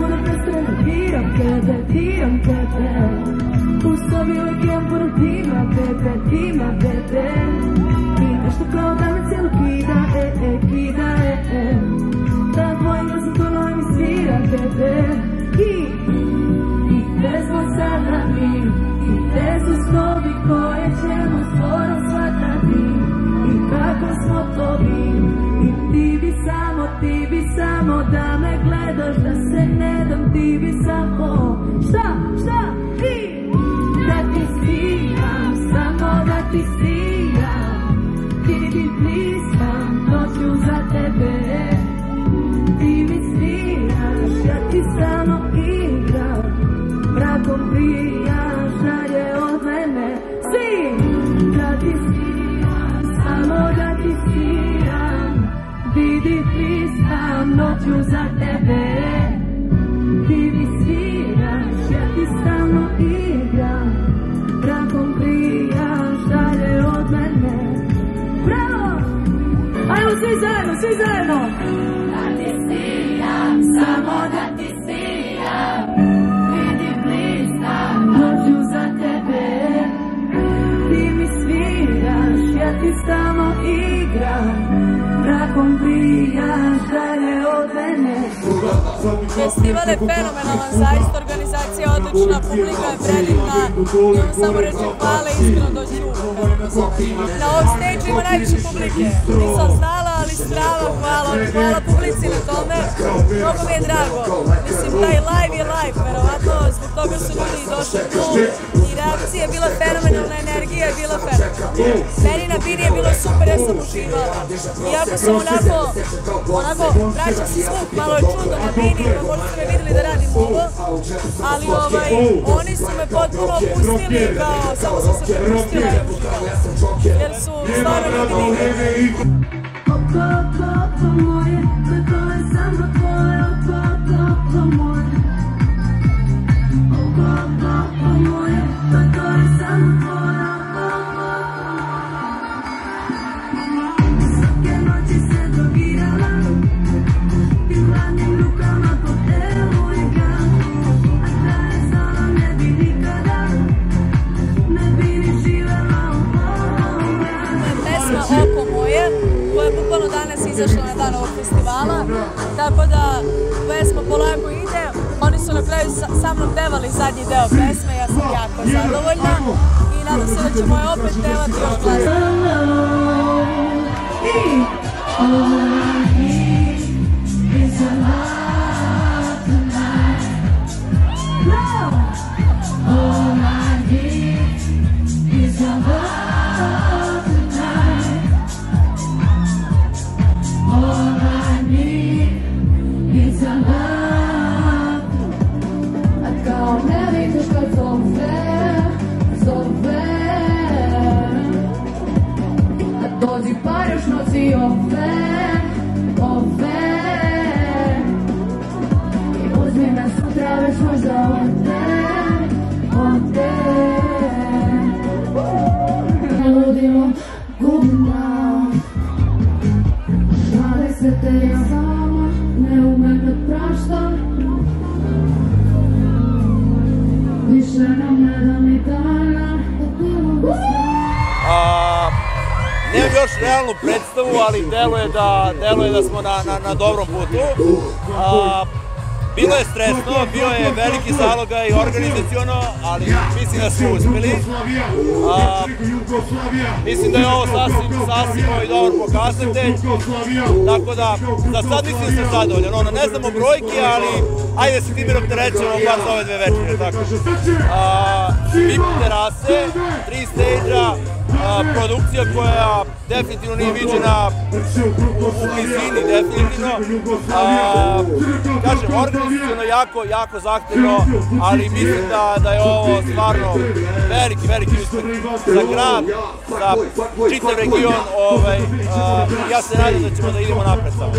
puno prestrano, tiram tebe. U sobi uvijek imam puno tima, bebe. I nešto kao da me cijelo kida, kida. Da tvojim glasom tono emisira, bebe. I te smo sada mi, i te su snovi koje ćemo skoro shvatati. I kako smo to mi, i ti bi samo da me gledaš, da se ne dam, ti bi samo, šta, ti, da ti sijam, samo da ti sijam, ti bi bliskam noću za tebe, ti mi svijaš, ja ti samo igram, brakom prijaš, dalje od mene, svi, da ti sijam, samo da ti sijam, vidi priskam noću za tebe, ti mi sviraš, ja ti stalno igram, brakom prijaš, dalje od mene. Bravo! Ajmo svi zajedno! Da ti sijam, samo da ti sijam, vidi priskam noću za tebe, ti mi sviraš, ja ti stalno igram, brakom prijaš, dalje od mene. Festival je fenomenalan, zaista organizacija je odlična, publika je predivna. Imam samo reći hvala iskreno doći uvijek. Na ovom stage ima najviše publike. Nisam znala, ali strava hvala publici na tome. Mnogo mi je drago. Mislim, taj live je live, verovatno zbog toga su ljudi došli tu. I reakcija je bila fenomenalna, energija je bila fenomenalna. Meni na bini je bilo super, ja sam uživala. Iako sam onako, vraća se zvuk, malo je čudno na bini, možda ste me vidjeli da radim ovo, ali oni su me potpuno opustili, kao samo sam se prepustila i uživala, jer su stvarno ljudi divni. Oko moje, to je samo tvoje, oko moje. Oko moje, to je samo tvoje, svake noći se drogirala, ti hladnim rukama po telu igram, a da je znala ne bi nikada, ne bi ni živela u ovome. Pesma Oko moje, koja je bukvalno danas izašla na dan ovog festivala, tako da pesma polako ide. Oni su na kraju sa mnom pevali zadnji deo pesme, ja sam jako zadovoljna i nadam se da ćemo je opet pevati još glasno. Dođi pa još noći ove, i uzmi me sutra već možda ode. Ludilo gubna, žale se te ja sama, ne umem da praštam, više nam ne da mi dana, da bilo da Nemam još realnu predstavu, ali deluje da smo na dobrom putu. Bilo je stresno, bio je veliki zalogaj i organizaciono, ali mislim da smo uspjeli. Mislim da je ovo sasvim i dobar pokazatelj, tako da za sad mislim da sam zadovoljan. Ne znamo brojke, ali ajde se tim opterećemo bar za ove dve večere. VIP terase, 3 stage-a, produkcija koja definitivno nije viđena u blizini, definitivno. Kažem, organizacijno jako zahtevno, ali mislim da je ovo stvarno veliki uspeh za grad, za čitav region. Ja se nadam da ćemo da idemo napred samo.